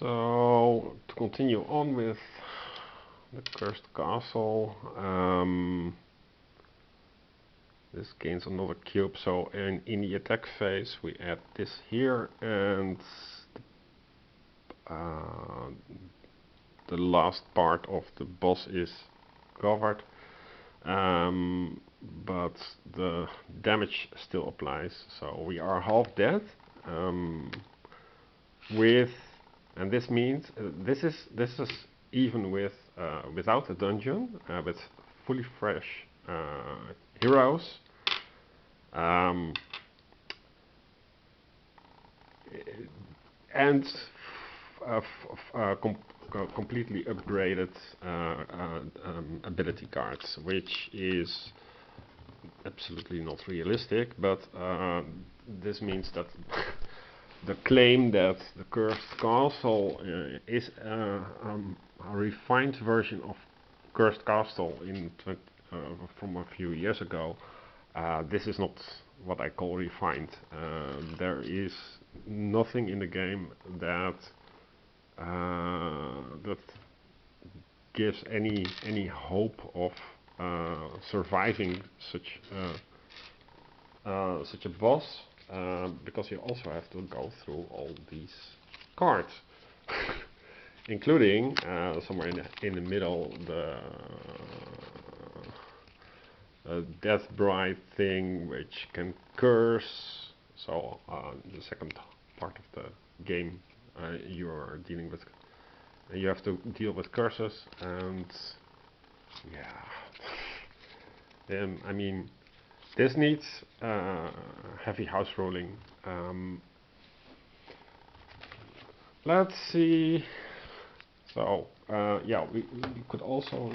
So to continue on with the cursed castle, this gains another cube. So in the attack phase we add this here, and the last part of the boss is covered, but the damage still applies. So we are half dead. And this means this is even with without a dungeon, with fully fresh heroes. And completely upgraded ability cards, which is absolutely not realistic, but this means that the claim that the cursed castle is a refined version of cursed castle from a few years ago, this is not what I call refined. There is nothing in the game that gives any hope of surviving such a boss, because you also have to go through all these cards, including somewhere in the middle the Death Bride thing, which can curse. So the second part of the game, you are dealing with. You have to deal with curses, and yeah. I mean, this needs heavy house ruling. Let's see. So yeah, we could also.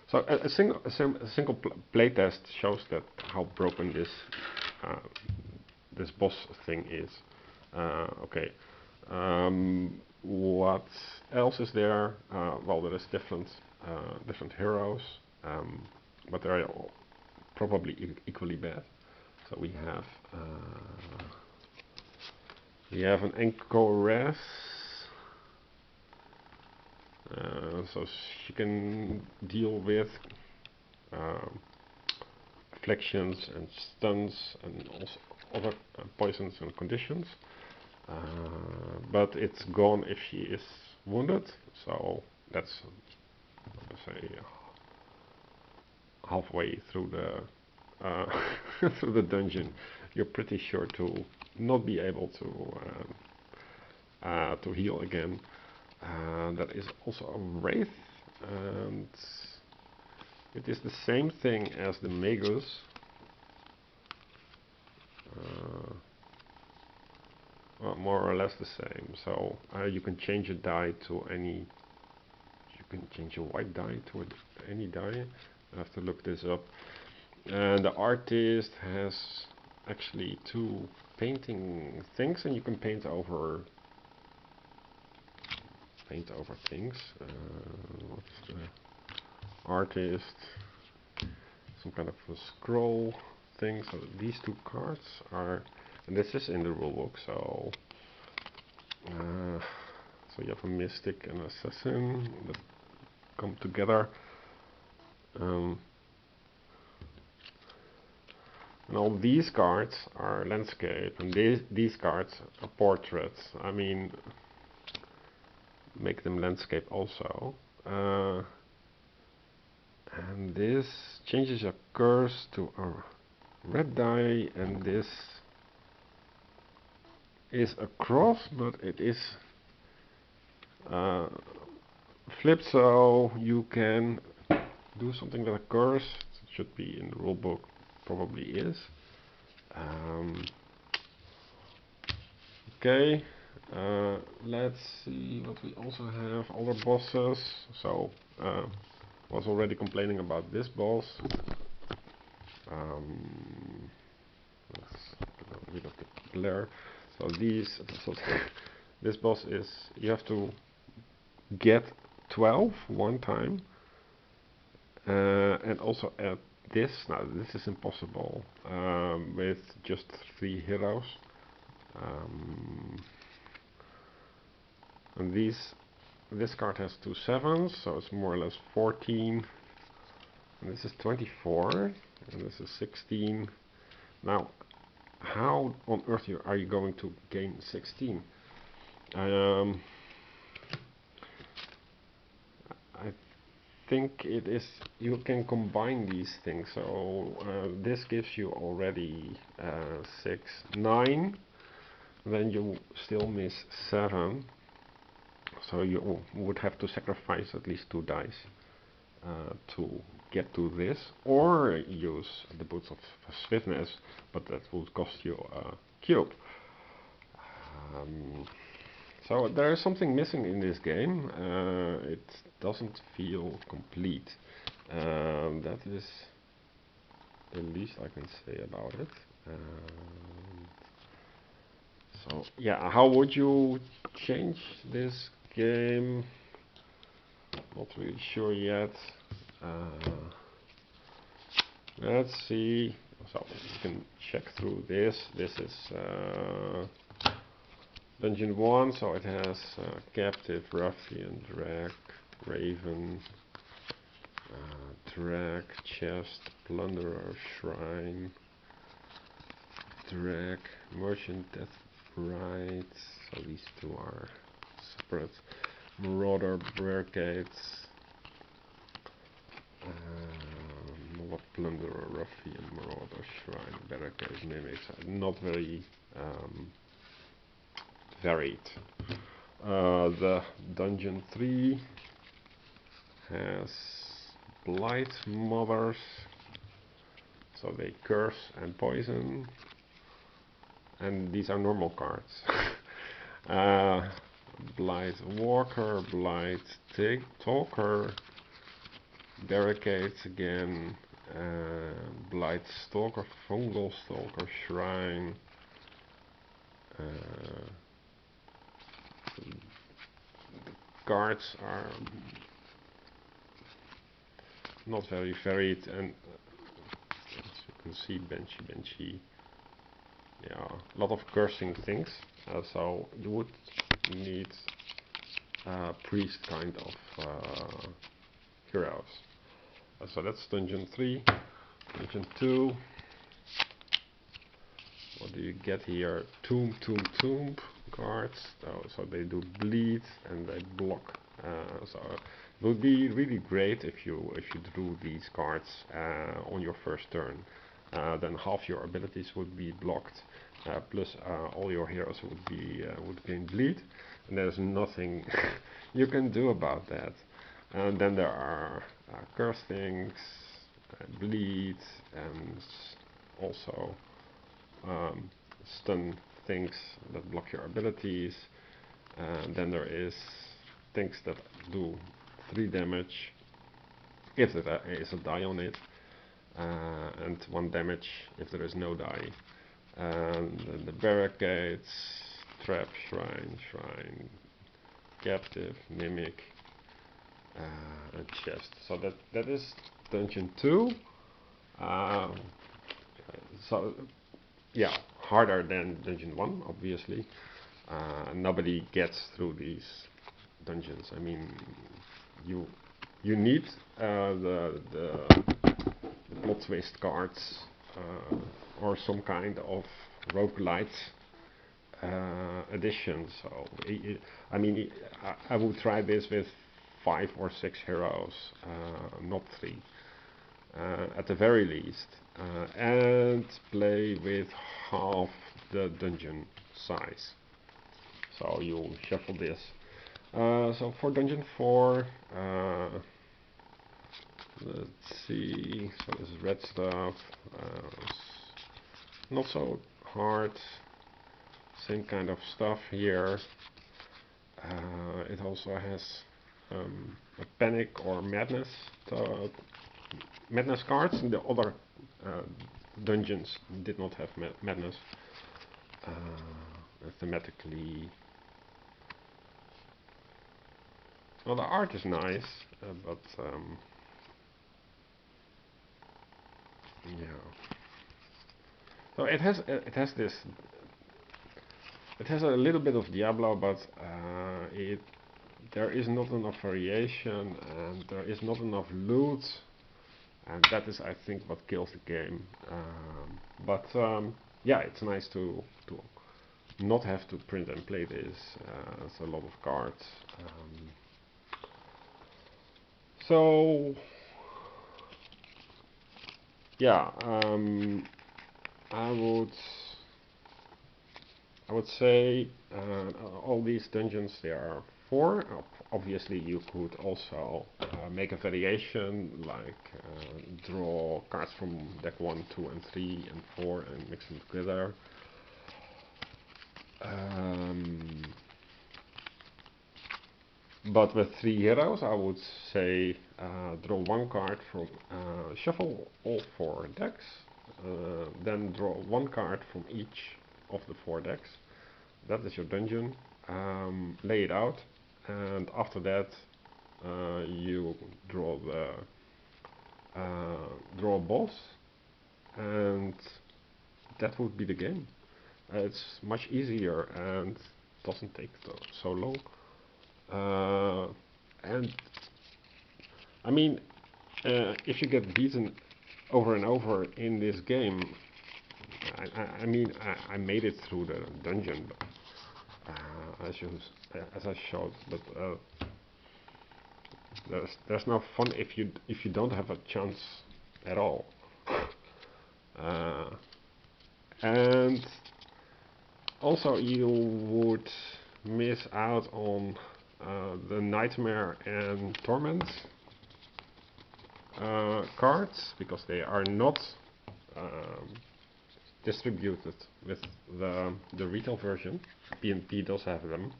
So a single playtest shows that how broken this boss thing is. Okay. What else is there? Well, there is different heroes, but they are probably equally bad. So we have an Anchoress. So she can deal with afflictions and stuns and also other poisons and conditions. But it's gone if she is wounded, so that's, let's say, halfway through the through the dungeon. You're pretty sure to not be able to heal again. That is also a wraith, and it is the same thing as the Magus. Well, more or less the same. So you can change a die to any. You can change a white die to any die. I have to look this up. And the artist has actually two painting things, and you can paint over things. What's the artist? Some kind of a scroll thing. So these two cards are, and this is in the rulebook. So so you have a mystic and assassin that come together. And all these cards are landscape, and these cards are portraits. I mean, make them landscape also. And this changes a curse to a red die, and this is a cross, but it is flipped, so you can do something with a curse. It should be in the rulebook, probably is. Okay, let's see what we also have. Other bosses. So was already complaining about this boss. Let's get rid of the glare. So this boss is, you have to get 12 one time, and also add this. Now this is impossible with just 3 heroes. And this card has 2 sevens, so it's more or less 14. And this is 24, and this is 16. Now, how on earth are you going to gain 16? I think it is, you can combine these things. So this gives you already 6, 9. Then you still miss 7. So you would have to sacrifice at least 2 dice to get to this, or use the Boots of Swiftness, but that would cost you a cube. So there is something missing in this game. It doesn't feel complete. That is the least I can say about it. So yeah, how would you change this game? Not really sure yet. Let's see. So you can check through this. This is Dungeon 1, so it has Captive, Ruffian, Drag, Raven, Drag, Chest, Plunderer, Shrine, Drag, Merchant, Death Bride. So these two are separate. Marauder, Barricades, Plunderer, Ruffian, Marauder, Shrine, Barricade, Mimics. Not very varied. The Dungeon 3 has Blight Mothers, so they curse and poison, and these are normal cards. Blight Walker, Blight Talker, Barricades again, Blight Stalker, Fungal Stalker, Shrine, cards are not very varied, and as you can see, Benchy, yeah, a lot of cursing things, so you would need priest kind of heroes. So that's Dungeon 3. Dungeon 2. What do you get here? Tomb cards. So they do bleed and they block. So it would be really great if you drew these cards on your first turn. Then half your abilities would be blocked, plus all your heroes would gain bleed, and there's nothing you can do about that. And then there are curse things, bleed, and also stun things that block your abilities. And then there is things that do 3 damage if there is a die on it, and 1 damage if there is no die. And then the Barricades, Trap, Shrine, Captive, Mimic, and Chest. So that is Dungeon 2. So yeah, harder than Dungeon 1, obviously. Nobody gets through these dungeons. I mean, you need the plot twist cards, or some kind of roguelite addition. So I mean, I would try this with 5 or 6 heroes, not 3. At the very least, and play with half the dungeon size. So you shuffle this. So for Dungeon 4, let's see. So this is red stuff. Not so hard. Same kind of stuff here. It also has a panic or madness cards, and the other dungeons did not have madness. Thematically, well, the art is nice, but yeah. So it has a little bit of Diablo, but there is not enough variation and there is not enough loot, and that is, I think, what kills the game. Yeah, it's nice to not have to print and play this. It's a lot of cards. So yeah, I would say all these dungeons, there are 4. Obviously, you could also make a variation, like draw cards from deck 1, 2, and 3, and 4, and mix them together. But with 3 heroes, I would say draw 1 card from, shuffle all 4 decks, then draw 1 card from each of the 4 decks. That is your dungeon. Lay it out, and after that you draw a boss, and that would be the game. It's much easier and doesn't take so long. And I mean, if you get beaten over and over in this game, I mean, I made it through the dungeon, as I showed, but there's no fun if you don't have a chance at all. And also, you would miss out on the Nightmare and Torment cards, because they are not distributed with the retail version. PNP does have them.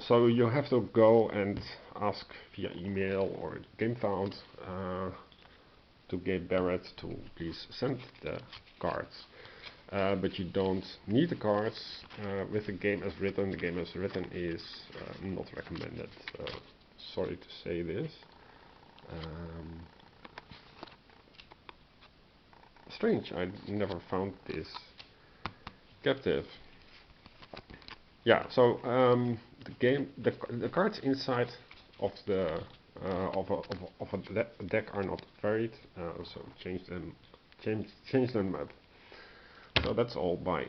So you have to go and ask via email or GameFound to Gabe Barrett to please send the cards. But you don't need the cards with the game as written. The game as written is not recommended. Sorry to say this. Strange, I never found this captive. Yeah, so the cards inside of the of a deck are not varied, so change them up. So that's all. Bye.